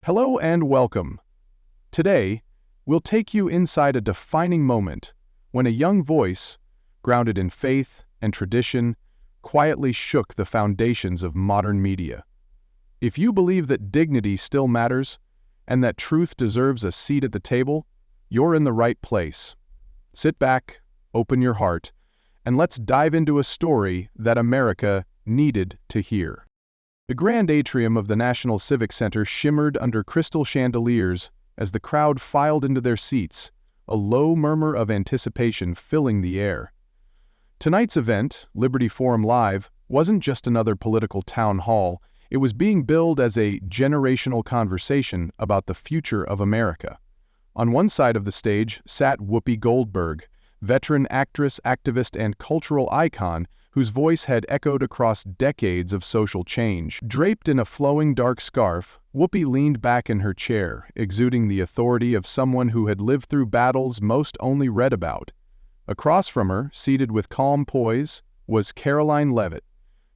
Hello and welcome. Today, we'll take you inside a defining moment when a young voice, grounded in faith and tradition, quietly shook the foundations of modern media. If you believe that dignity still matters and that truth deserves a seat at the table, you're in the right place. Sit back, open your heart, and let's dive into a story that America needed to hear. The grand atrium of the National Civic Center shimmered under crystal chandeliers as the crowd filed into their seats, a low murmur of anticipation filling the air. Tonight's event, Liberty Forum Live, wasn't just another political town hall. It was being billed as a generational conversation about the future of America. On one side of the stage sat Whoopi Goldberg, veteran actress, activist, and cultural icon whose voice had echoed across decades of social change. Draped in a flowing dark scarf, Whoopi leaned back in her chair, exuding the authority of someone who had lived through battles most only read about. Across from her, seated with calm poise, was Karoline Leavitt,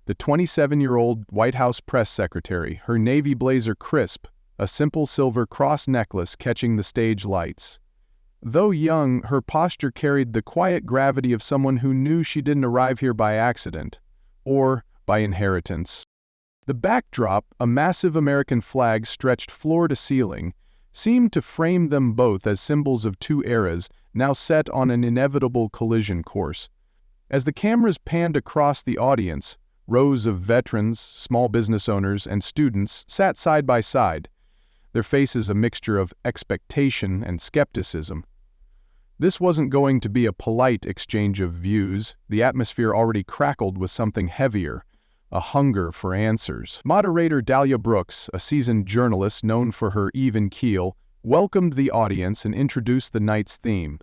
the 27-year-old White House press secretary, her navy blazer crisp, a simple silver cross necklace catching the stage lights. Though young, her posture carried the quiet gravity of someone who knew she didn't arrive here by accident, or by inheritance. The backdrop, a massive American flag stretched floor to ceiling, seemed to frame them both as symbols of two eras now set on an inevitable collision course. As the cameras panned across the audience, rows of veterans, small business owners, and students sat side by side, their faces a mixture of expectation and skepticism. This wasn't going to be a polite exchange of views. The atmosphere already crackled with something heavier, a hunger for answers. Moderator Dahlia Brooks, a seasoned journalist known for her even keel, welcomed the audience and introduced the night's theme: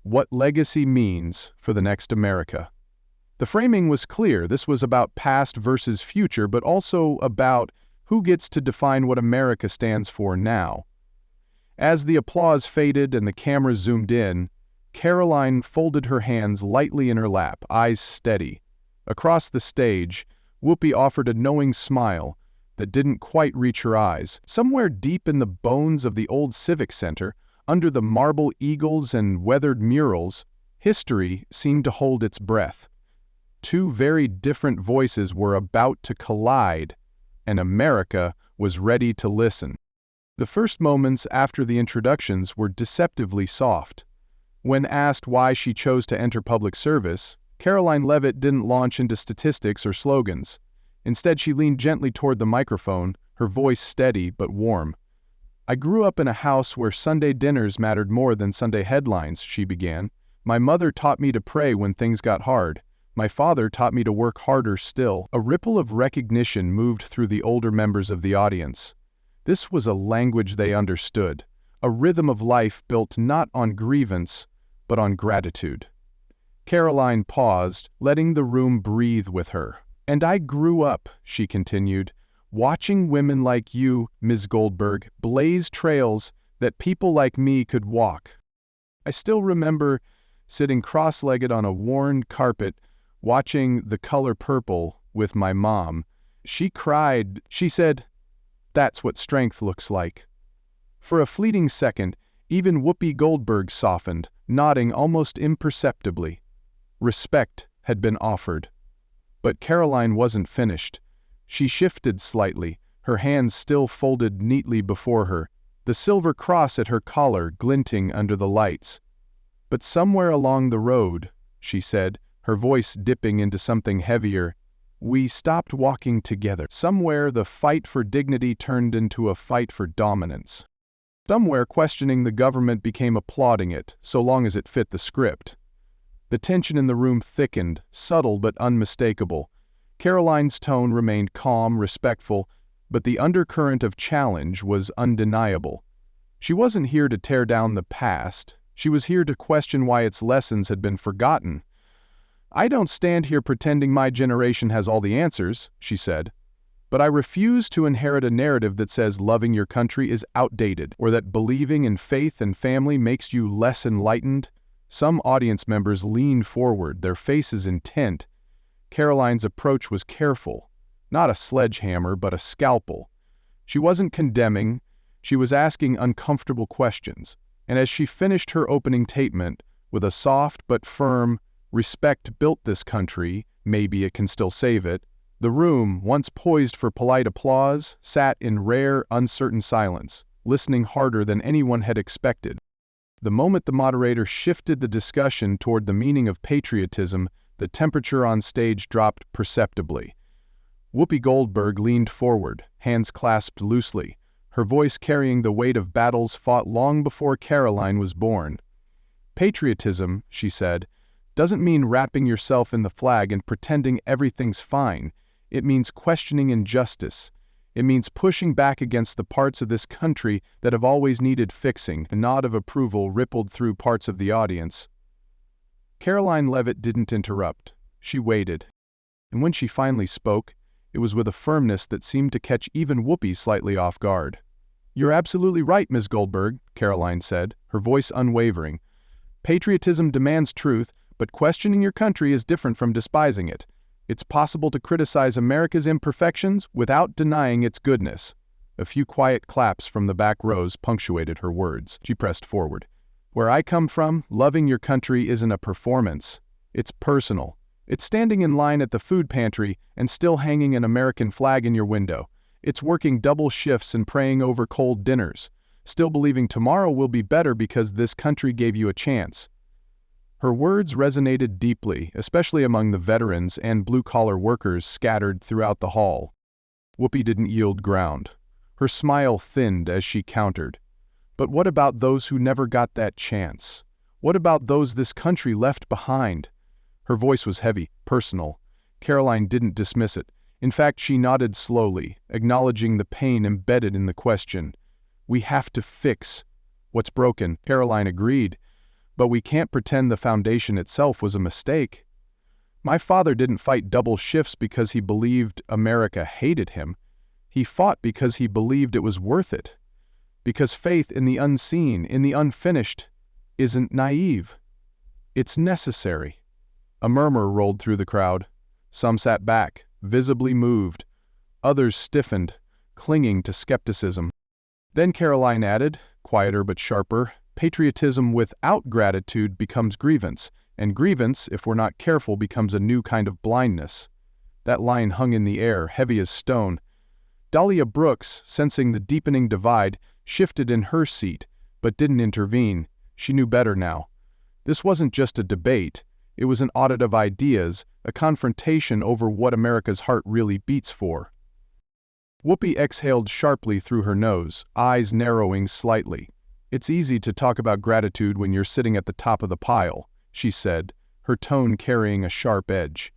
what legacy means for the next America. The framing was clear. This was about past versus future, but also about who gets to define what America stands for now. As the applause faded and the cameras zoomed in, Karoline folded her hands lightly in her lap, eyes steady. Across the stage, Whoopi offered a knowing smile that didn't quite reach her eyes. Somewhere deep in the bones of the old Civic Center, under the marble eagles and weathered murals, history seemed to hold its breath. Two very different voices were about to collide, and America was ready to listen. The first moments after the introductions were deceptively soft. When asked why she chose to enter public service, Karoline Leavitt didn't launch into statistics or slogans. Instead, she leaned gently toward the microphone, her voice steady but warm. "I grew up in a house where Sunday dinners mattered more than Sunday headlines," she began. "My mother taught me to pray when things got hard. My father taught me to work harder still." A ripple of recognition moved through the older members of the audience. This was a language they understood, a rhythm of life built not on grievance, but on gratitude. Karoline paused, letting the room breathe with her. "And I grew up," she continued, "watching women like you, Ms. Goldberg, blaze trails that people like me could walk. I still remember sitting cross-legged on a worn carpet, watching The Color Purple with my mom. She cried. She said, 'That's what strength looks like.'" For a fleeting second, even Whoopi Goldberg softened, nodding almost imperceptibly. Respect had been offered. But Karoline wasn't finished. She shifted slightly, her hands still folded neatly before her, the silver cross at her collar glinting under the lights. "But somewhere along the road," she said, her voice dipping into something heavier, "we stopped walking together. Somewhere the fight for dignity turned into a fight for dominance. Somewhere questioning the government became applauding it, so long as it fit the script." The tension in the room thickened, subtle but unmistakable. Karoline's tone remained calm, respectful, but the undercurrent of challenge was undeniable. She wasn't here to tear down the past. She was here to question why its lessons had been forgotten. "I don't stand here pretending my generation has all the answers," she said. "But I refuse to inherit a narrative that says loving your country is outdated, or that believing in faith and family makes you less enlightened." Some audience members leaned forward, their faces intent. Karoline's approach was careful, not a sledgehammer but a scalpel. She wasn't condemning, She was asking uncomfortable questions, and as she finished her opening statement with a soft but firm, "Respect built this country, maybe it can still save it," the room, once poised for polite applause, sat in rare, uncertain silence, listening harder than anyone had expected. The moment the moderator shifted the discussion toward the meaning of patriotism, the temperature on stage dropped perceptibly. Whoopi Goldberg leaned forward, hands clasped loosely, her voice carrying the weight of battles fought long before Karoline was born. "Patriotism," she said, "doesn't mean wrapping yourself in the flag and pretending everything's fine. It means questioning injustice. It means pushing back against the parts of this country that have always needed fixing." A nod of approval rippled through parts of the audience. Karoline Leavitt didn't interrupt. She waited. And when she finally spoke, it was with a firmness that seemed to catch even Whoopi slightly off guard. "You're absolutely right, Ms. Goldberg," Karoline said, her voice unwavering. "Patriotism demands truth, but questioning your country is different from despising it. It's possible to criticize America's imperfections without denying its goodness." A few quiet claps from the back rows punctuated her words. She pressed forward. "Where I come from, loving your country isn't a performance. It's personal. It's standing in line at the food pantry and still hanging an American flag in your window. It's working double shifts and praying over cold dinners, still believing tomorrow will be better because this country gave you a chance." Her words resonated deeply, especially among the veterans and blue-collar workers scattered throughout the hall. Whoopi didn't yield ground. Her smile thinned as she countered. "But what about those who never got that chance? What about those this country left behind?" Her voice was heavy, personal. Karoline didn't dismiss it. In fact, she nodded slowly, acknowledging the pain embedded in the question. "We have to fix what's broken," Karoline agreed. "But we can't pretend the foundation itself was a mistake. My father didn't fight double shifts because he believed America hated him. He fought because he believed it was worth it. Because faith in the unseen, in the unfinished, isn't naive. It's necessary." A murmur rolled through the crowd. Some sat back, visibly moved. Others stiffened, clinging to skepticism. Then Karoline added, quieter but sharper, "Patriotism without gratitude becomes grievance, and grievance, if we're not careful, becomes a new kind of blindness." That line hung in the air, heavy as stone. Dahlia Brooks, sensing the deepening divide, shifted in her seat, but didn't intervene. She knew better now. This wasn't just a debate. It was an audit of ideas, a confrontation over what America's heart really beats for. Whoopi exhaled sharply through her nose, eyes narrowing slightly. "It's easy to talk about gratitude when you're sitting at the top of the pile," she said, her tone carrying a sharp edge.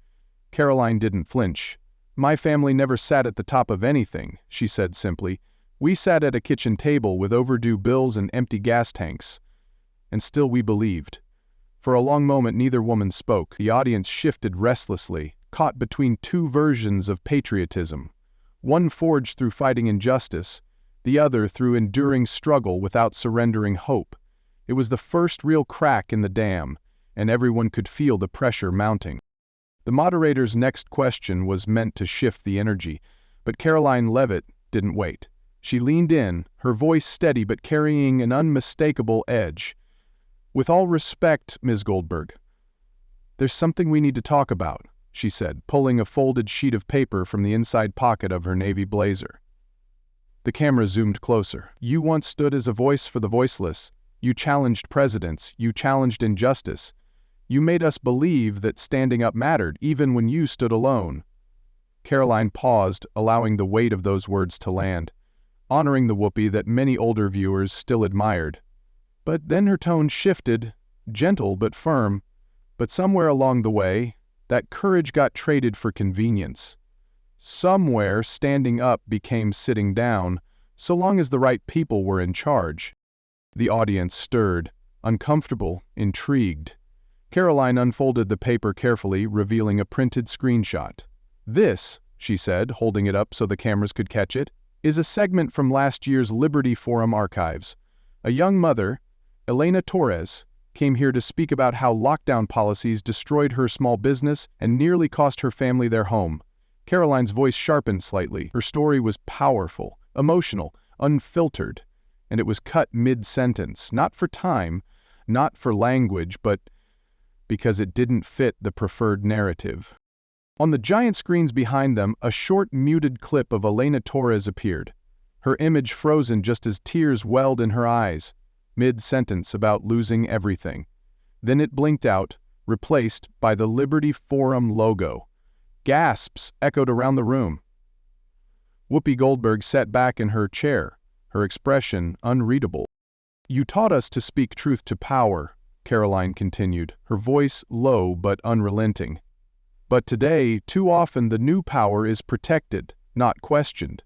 Karoline didn't flinch. "My family never sat at the top of anything," she said simply. "We sat at a kitchen table with overdue bills and empty gas tanks. And still we believed." For a long moment neither woman spoke. The audience shifted restlessly, caught between two versions of patriotism. One forged through fighting injustice, the other through enduring struggle without surrendering hope. It was the first real crack in the dam, and everyone could feel the pressure mounting. The moderator's next question was meant to shift the energy, but Karoline Leavitt didn't wait. She leaned in, her voice steady but carrying an unmistakable edge. "With all respect, Ms. Goldberg, there's something we need to talk about," she said, pulling a folded sheet of paper from the inside pocket of her navy blazer. The camera zoomed closer. "You once stood as a voice for the voiceless. You challenged presidents. You challenged injustice. You made us believe that standing up mattered, even when you stood alone." Karoline paused, allowing the weight of those words to land, honoring the Whoopi that many older viewers still admired. But then her tone shifted, gentle but firm. But somewhere along the way, that courage got traded for convenience. Somewhere standing up became sitting down, so long as the right people were in charge. The audience stirred, uncomfortable, intrigued. Karoline unfolded the paper carefully, revealing a printed screenshot. "This," she said, holding it up so the cameras could catch it, "is a segment from last year's Liberty Forum archives. A young mother, Elena Torres, came here to speak about how lockdown policies destroyed her small business and nearly cost her family their home." Karoline's voice sharpened slightly. Her story was powerful, emotional, unfiltered. and it was cut mid-sentence, not for time, not for language, but because it didn't fit the preferred narrative. On the giant screens behind them, a short, muted clip of Elena Torres appeared, her image frozen just as tears welled in her eyes, mid-sentence about losing everything. Then it blinked out, replaced by the Liberty Forum logo. Gasps echoed around the room. Whoopi Goldberg sat back in her chair, her expression unreadable. "You taught us to speak truth to power," Karoline continued, her voice low but unrelenting. "But today, too often the new power is protected, not questioned.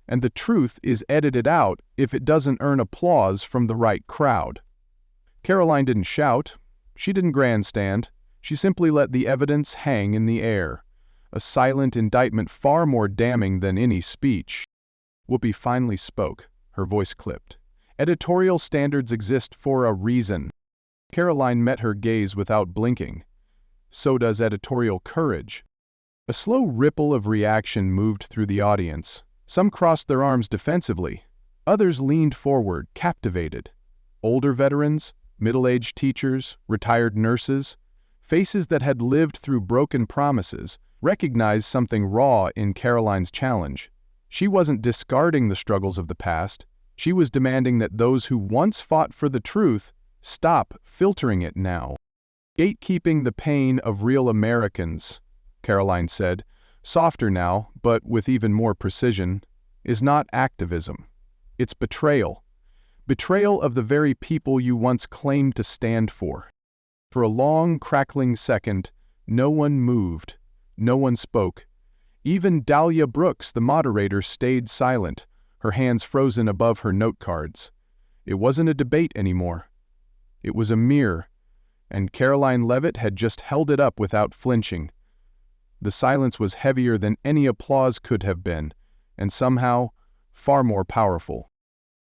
And the truth is edited out if it doesn't earn applause from the right crowd." Karoline didn't shout. She didn't grandstand. She simply let the evidence hang in the air, a silent indictment far more damning than any speech. Whoopi finally spoke, her voice clipped. "Editorial standards exist for a reason." Karoline met her gaze without blinking. "So does editorial courage." A slow ripple of reaction moved through the audience. Some crossed their arms defensively. Others leaned forward, captivated. Older veterans, middle-aged teachers, retired nurses, faces that had lived through broken promises, recognized something raw in Karoline's challenge. She wasn't discarding the struggles of the past. She was demanding that those who once fought for the truth stop filtering it now. "Gatekeeping the pain of real Americans," Karoline said, softer now, but with even more precision, "is not activism. It's betrayal. Betrayal of the very people you once claimed to stand for." For a long, crackling second, no one moved. No one spoke. Even Dahlia Brooks, the moderator, stayed silent, her hands frozen above her note cards. It wasn't a debate anymore. It was a mirror, and Karoline Leavitt had just held it up without flinching. The silence was heavier than any applause could have been, and somehow far more powerful.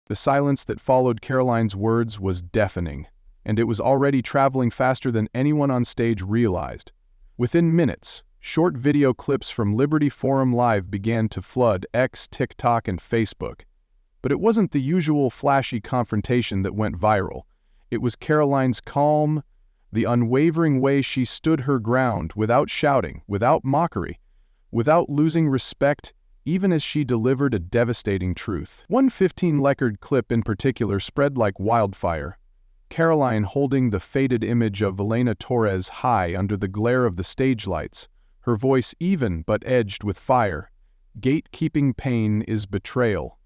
The silence that followed Karoline's words was deafening, and it was already traveling faster than anyone on stage realized. Within minutes, short video clips from Liberty Forum Live began to flood X, TikTok, and Facebook. But it wasn't the usual flashy confrontation that went viral. It was Karoline's calm, the unwavering way she stood her ground without shouting, without mockery, without losing respect, even as she delivered a devastating truth. One 15-second clip in particular spread like wildfire. Karoline holding the faded image of Elena Torres high under the glare of the stage lights, her voice even but edged with fire. "Gatekeeping pain is betrayal."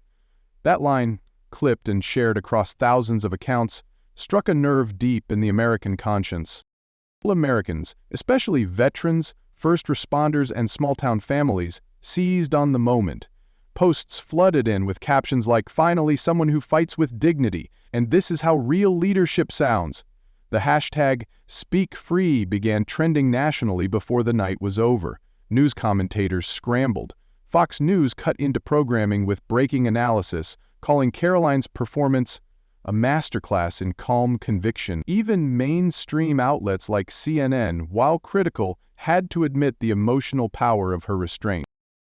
That line, clipped and shared across thousands of accounts, struck a nerve deep in the American conscience. All Americans, especially veterans, first responders, and small-town families, seized on the moment. Posts flooded in with captions like, "Finally someone who fights with dignity, and this is how real leadership sounds." The hashtag #SpeakFree began trending nationally before the night was over. News commentators scrambled. Fox News cut into programming with breaking analysis, calling Karoline's performance a masterclass in calm conviction. Even mainstream outlets like CNN, while critical, had to admit the emotional power of her restraint.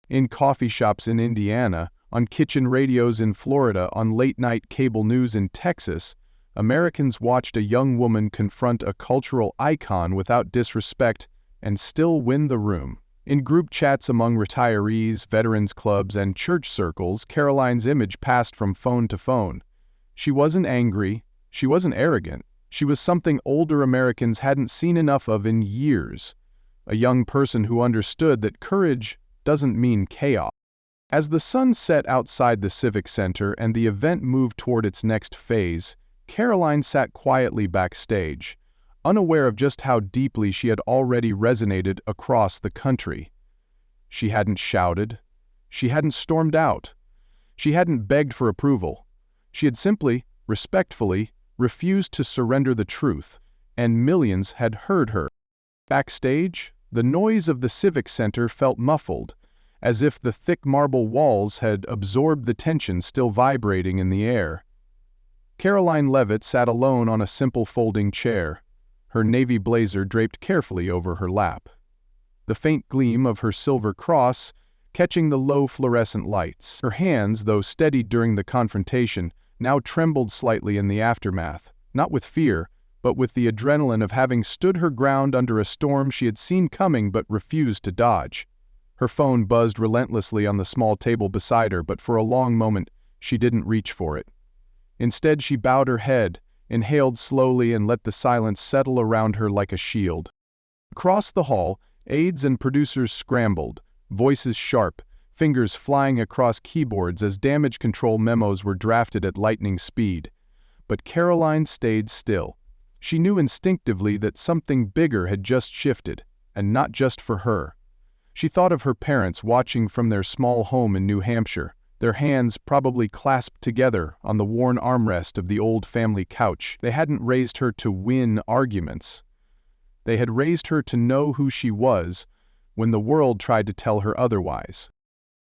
In coffee shops in Indiana, on kitchen radios in Florida, on late-night cable news in Texas, Americans watched a young woman confront a cultural icon without disrespect and still win the room. In group chats among retirees, veterans clubs, and church circles, Karoline's image passed from phone to phone. She wasn't angry, she wasn't arrogant, she was something older Americans hadn't seen enough of in years. A young person who understood that courage doesn't mean chaos. As the sun set outside the Civic Center and the event moved toward its next phase, Karoline sat quietly backstage, unaware of just how deeply she had already resonated across the country. She hadn't shouted. She hadn't stormed out. She hadn't begged for approval. She had simply, respectfully, refused to surrender the truth, and millions had heard her. Backstage, the noise of the Civic Center felt muffled, as if the thick marble walls had absorbed the tension still vibrating in the air. Karoline Leavitt sat alone on a simple folding chair, her navy blazer draped carefully over her lap. The faint gleam of her silver cross catching the low fluorescent lights. Her hands, though steadied during the confrontation, now trembled slightly in the aftermath, not with fear, but with the adrenaline of having stood her ground under a storm she had seen coming but refused to dodge. Her phone buzzed relentlessly on the small table beside her, but for a long moment she didn't reach for it. Instead, she bowed her head, inhaled slowly, and let the silence settle around her like a shield. Across the hall, aides and producers scrambled, voices sharp, fingers flying across keyboards as damage control memos were drafted at lightning speed. But Karoline stayed still. She knew instinctively that something bigger had just shifted, and not just for her. She thought of her parents watching from their small home in New Hampshire, their hands probably clasped together on the worn armrest of the old family couch. They hadn't raised her to win arguments. They had raised her to know who she was when the world tried to tell her otherwise.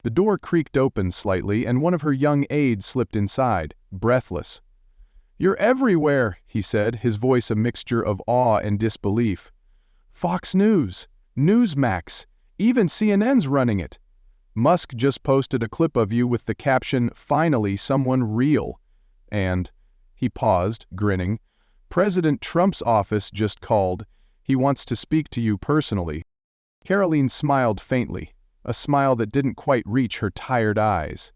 The door creaked open slightly, and one of her young aides slipped inside, breathless. "You're everywhere," he said, his voice a mixture of awe and disbelief. "Fox News, Newsmax, even CNN's running it. Musk just posted a clip of you with the caption, 'Finally, someone real.' And," he paused, grinning, "President Trump's office just called. He wants to speak to you personally." Karoline smiled faintly, a smile that didn't quite reach her tired eyes.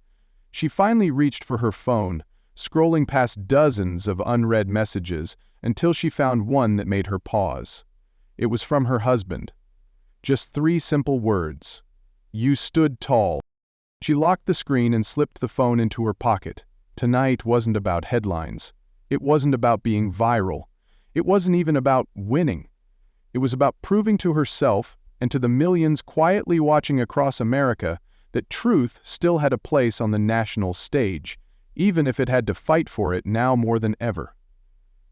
She finally reached for her phone, scrolling past dozens of unread messages until she found one that made her pause. It was from her husband. Just 3 simple words. "You stood tall." She locked the screen and slipped the phone into her pocket. Tonight wasn't about headlines. It wasn't about being viral. It wasn't even about winning. It was about proving to herself and to the millions quietly watching across America that truth still had a place on the national stage, even if it had to fight for it now more than ever.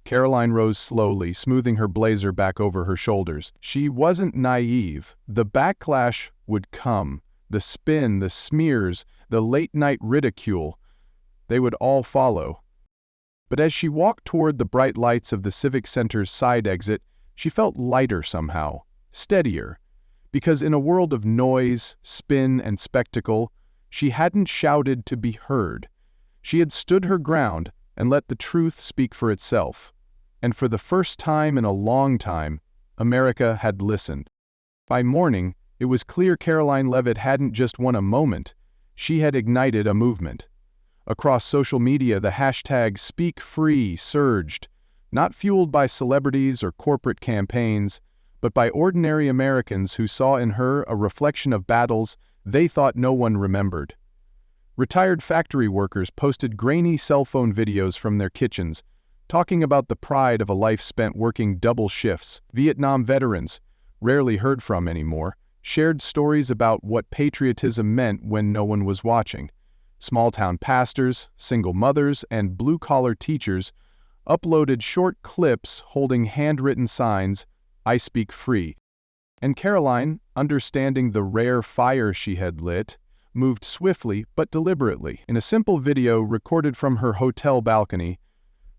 Karoline rose slowly, smoothing her blazer back over her shoulders. She wasn't naive. The backlash would come. The spin, the smears, the late-night ridicule. They would all follow. But as she walked toward the bright lights of the Civic Center's side exit, she felt lighter somehow, steadier, because in a world of noise, spin, and spectacle, she hadn't shouted to be heard. She had stood her ground and let the truth speak for itself. And for the first time in a long time, America had listened. By morning, it was clear Karoline Leavitt hadn't just won a moment, she had ignited a movement. Across social media, the hashtag #SpeakFree surged, not fueled by celebrities or corporate campaigns, but by ordinary Americans who saw in her a reflection of battles they thought no one remembered. Retired factory workers posted grainy cell phone videos from their kitchens, talking about the pride of a life spent working double shifts. Vietnam veterans, rarely heard from anymore, shared stories about what patriotism meant when no one was watching. Small-town pastors, single mothers, and blue-collar teachers uploaded short clips holding handwritten signs, "I speak free." And Karoline, understanding the rare fire she had lit, moved swiftly but deliberately. In a simple video recorded from her hotel balcony,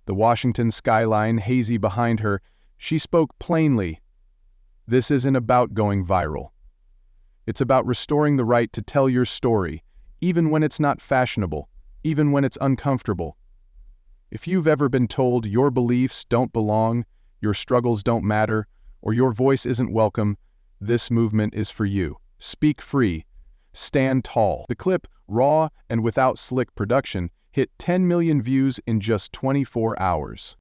the Washington skyline hazy behind her, she spoke plainly. This isn't about going viral. It's about restoring the right to tell your story, even when it's not fashionable, even when it's uncomfortable. If you've ever been told your beliefs don't belong, your struggles don't matter, or your voice isn't welcome, this movement is for you. Speak free. Stand tall. The clip, raw and without slick production, hit 10 million views in just 24 hours.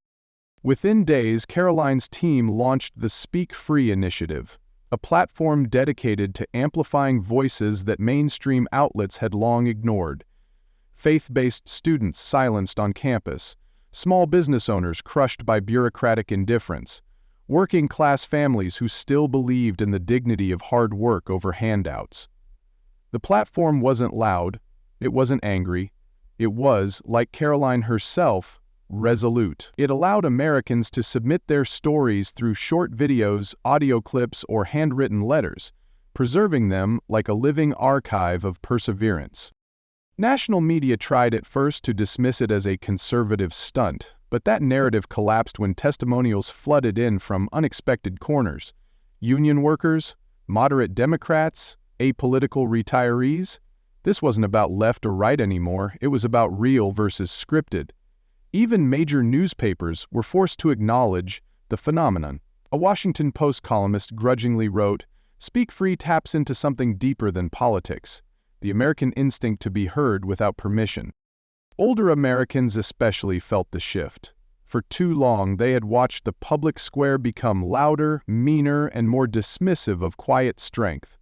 Within days, Karoline's team launched the Speak Free initiative, a platform dedicated to amplifying voices that mainstream outlets had long ignored. Faith-based students silenced on campus, small business owners crushed by bureaucratic indifference, working-class families who still believed in the dignity of hard work over handouts. The platform wasn't loud, it wasn't angry, it was, like Karoline herself, resolute. It allowed Americans to submit their stories through short videos, audio clips, or handwritten letters, preserving them like a living archive of perseverance. National media tried at first to dismiss it as a conservative stunt, but that narrative collapsed when testimonials flooded in from unexpected corners. Union workers, moderate Democrats, apolitical retirees. This wasn't about left or right anymore, it was about real versus scripted, Even major newspapers were forced to acknowledge the phenomenon. A Washington Post columnist grudgingly wrote, "Speak Free taps into something deeper than politics, the American instinct to be heard without permission." Older Americans especially felt the shift. For too long, they had watched the public square become louder, meaner, and more dismissive of quiet strength.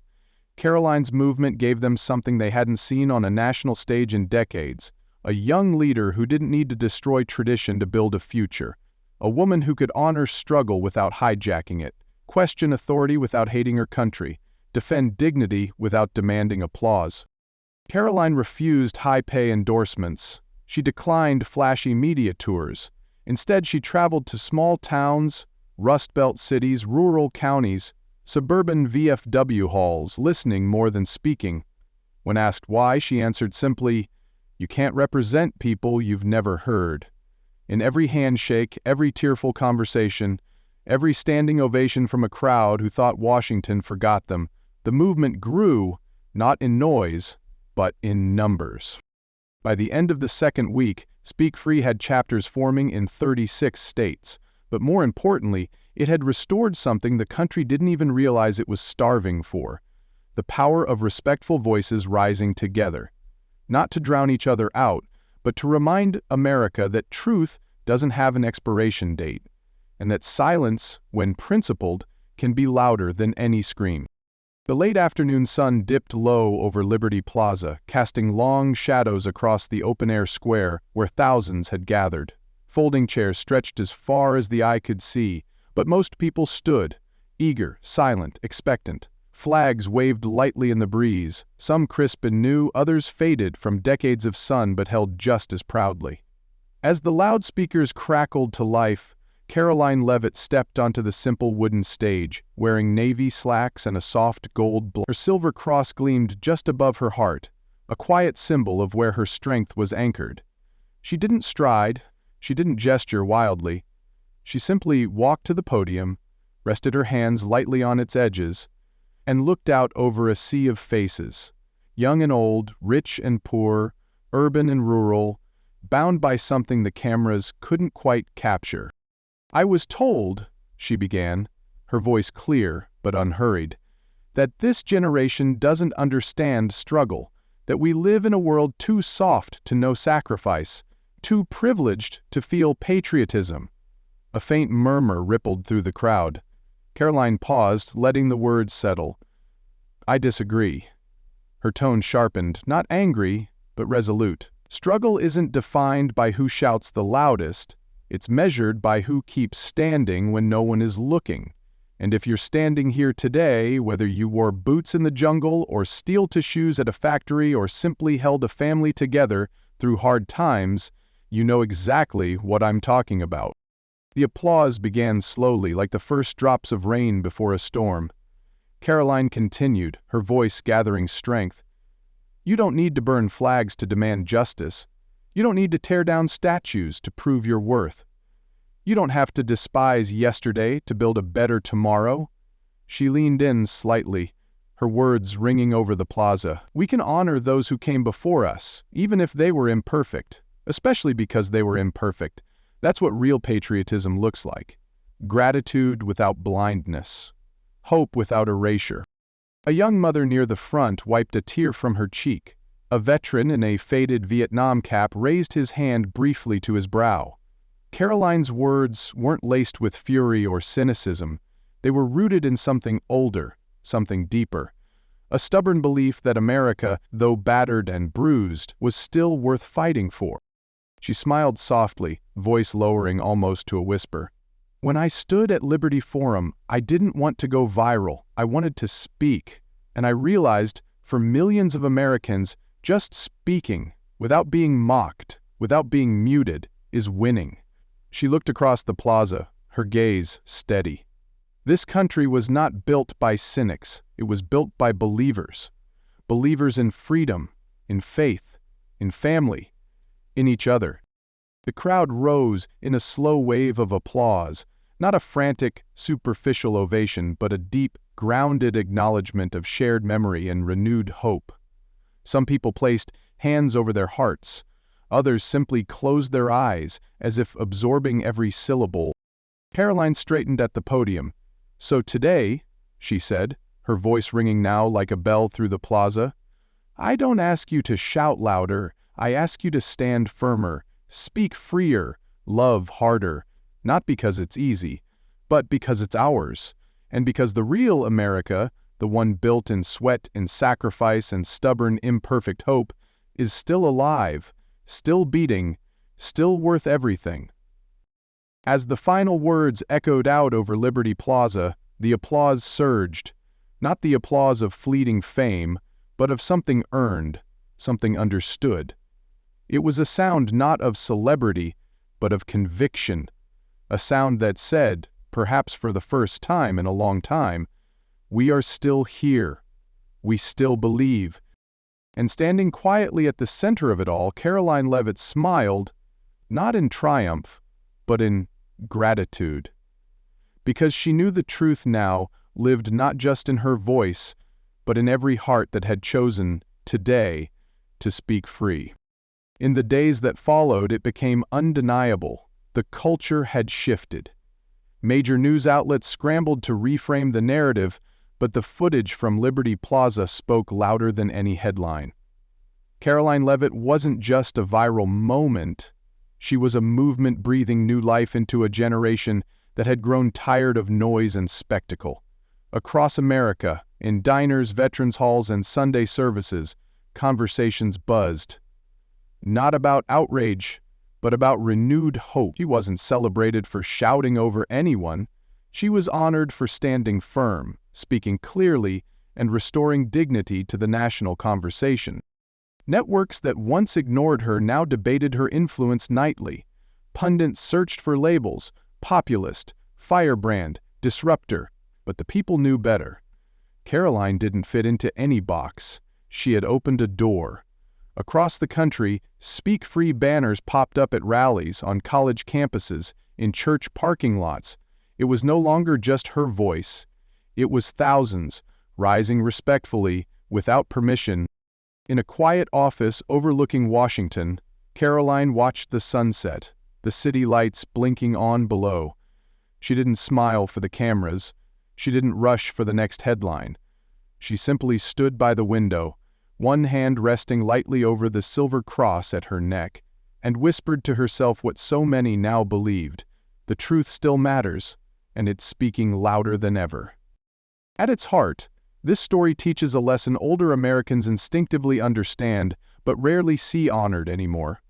Karoline's movement gave them something they hadn't seen on a national stage in decades: a young leader who didn't need to destroy tradition to build a future, a woman who could honor struggle without hijacking it, question authority without hating her country, defend dignity without demanding applause. Karoline refused high-pay endorsements. She declined flashy media tours. Instead, she traveled to small towns, Rust Belt cities, rural counties, suburban VFW halls, listening more than speaking. When asked why, she answered simply, "You can't represent people you've never heard." In every handshake, every tearful conversation, every standing ovation from a crowd who thought Washington forgot them, the movement grew, not in noise, but in numbers. By the end of the second week, Speak Free had chapters forming in 36 states, but more importantly, it had restored something the country didn't even realize it was starving for: the power of respectful voices rising together. Not to drown each other out, but to remind America that truth doesn't have an expiration date, and that silence, when principled, can be louder than any scream. The late afternoon sun dipped low over Liberty Plaza, casting long shadows across the open-air square where thousands had gathered. Folding chairs stretched as far as the eye could see, but most people stood, eager, silent, expectant. Flags waved lightly in the breeze, some crisp and new, others faded from decades of sun but held just as proudly. As the loudspeakers crackled to life, Karoline Leavitt stepped onto the simple wooden stage, wearing navy slacks and a soft gold blouse. Her silver cross gleamed just above her heart, a quiet symbol of where her strength was anchored. She didn't stride, she didn't gesture wildly. She simply walked to the podium, rested her hands lightly on its edges, and looked out over a sea of faces, young and old, rich and poor, urban and rural, bound by something the cameras couldn't quite capture. "I was told," she began, her voice clear but unhurried, "that this generation doesn't understand struggle, that we live in a world too soft to know sacrifice, too privileged to feel patriotism." A faint murmur rippled through the crowd. Karoline paused, letting the words settle. "I disagree." Her tone sharpened, not angry, but resolute. Struggle isn't defined by who shouts the loudest. It's measured by who keeps standing when no one is looking. And if you're standing here today, whether you wore boots in the jungle or steel-toe shoes at a factory or simply held a family together through hard times, you know exactly what I'm talking about. The applause began slowly, like the first drops of rain before a storm. Karoline continued, her voice gathering strength. "You don't need to burn flags to demand justice. You don't need to tear down statues to prove your worth. You don't have to despise yesterday to build a better tomorrow." She leaned in slightly, her words ringing over the plaza. "We can honor those who came before us, even if they were imperfect, especially because they were imperfect. That's what real patriotism looks like. Gratitude without blindness. Hope without erasure." A young mother near the front wiped a tear from her cheek. A veteran in a faded Vietnam cap raised his hand briefly to his brow. Karoline's words weren't laced with fury or cynicism. They were rooted in something older, something deeper. A stubborn belief that America, though battered and bruised, was still worth fighting for. She smiled softly, voice lowering almost to a whisper. "When I stood at Liberty Forum, I didn't want to go viral. I wanted to speak. And I realized, for millions of Americans, just speaking, without being mocked, without being muted, is winning." She looked across the plaza, her gaze steady. This country was not built by cynics, it was built by believers. Believers in freedom, in faith, in family, in each other. The crowd rose in a slow wave of applause, not a frantic, superficial ovation, but a deep, grounded acknowledgement of shared memory and renewed hope. Some people placed hands over their hearts. Others simply closed their eyes, as if absorbing every syllable. Karoline straightened at the podium. "So today," she said, her voice ringing now like a bell through the plaza, "I don't ask you to shout louder, I ask you to stand firmer, speak freer, love harder, not because it's easy, but because it's ours, and because the real America, the one built in sweat and sacrifice and stubborn, imperfect hope, is still alive, still beating, still worth everything." As the final words echoed out over Liberty Plaza, the applause surged, not the applause of fleeting fame, but of something earned, something understood. It was a sound not of celebrity, but of conviction, a sound that said, perhaps for the first time in a long time, "We are still here. We still believe." And standing quietly at the center of it all, Karoline Leavitt smiled, not in triumph, but in gratitude. Because she knew the truth now lived not just in her voice, but in every heart that had chosen, today, to speak free. In the days that followed, it became undeniable. The culture had shifted. Major news outlets scrambled to reframe the narrative, but the footage from Liberty Plaza spoke louder than any headline. Karoline Leavitt wasn't just a viral moment. She was a movement breathing new life into a generation that had grown tired of noise and spectacle. Across America, in diners, veterans halls, and Sunday services, conversations buzzed. Not about outrage, but about renewed hope. She wasn't celebrated for shouting over anyone. She was honored for standing firm, speaking clearly, and restoring dignity to the national conversation. Networks that once ignored her now debated her influence nightly. Pundits searched for labels: populist, firebrand, disruptor, but the people knew better. Karoline didn't fit into any box. She had opened a door. Across the country, Speak Free banners popped up at rallies, on college campuses, in church parking lots. It was no longer just her voice. It was thousands, rising respectfully, without permission. In a quiet office overlooking Washington, Karoline watched the sunset, the city lights blinking on below. She didn't smile for the cameras. She didn't rush for the next headline. She simply stood by the window, one hand resting lightly over the silver cross at her neck, and whispered to herself what so many now believed: the truth still matters, and it's speaking louder than ever. At its heart, this story teaches a lesson older Americans instinctively understand, but rarely see honored anymore.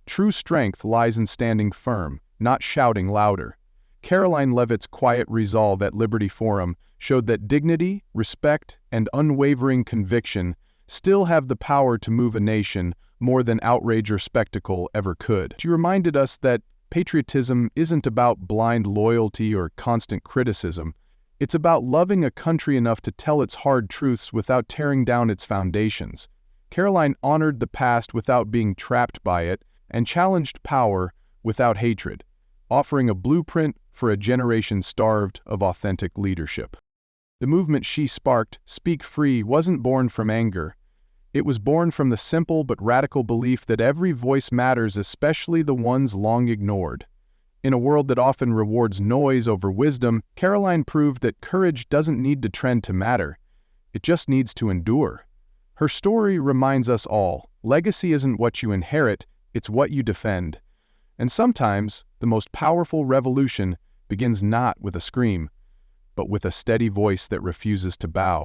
True strength lies in standing firm, not shouting louder. Karoline Leavitt's quiet resolve at Liberty Forum showed that dignity, respect, and unwavering conviction still have the power to move a nation more than outrage or spectacle ever could. She reminded us that patriotism isn't about blind loyalty or constant criticism. It's about loving a country enough to tell its hard truths without tearing down its foundations. Karoline honored the past without being trapped by it, and challenged power without hatred, offering a blueprint for a generation starved of authentic leadership. The movement she sparked, Speak Free, wasn't born from anger. It was born from the simple but radical belief that every voice matters, especially the ones long ignored. In a world that often rewards noise over wisdom, Karoline proved that courage doesn't need to trend to matter. It just needs to endure. Her story reminds us all, legacy isn't what you inherit, it's what you defend. And sometimes, the most powerful revolution begins not with a scream, but with a steady voice that refuses to bow.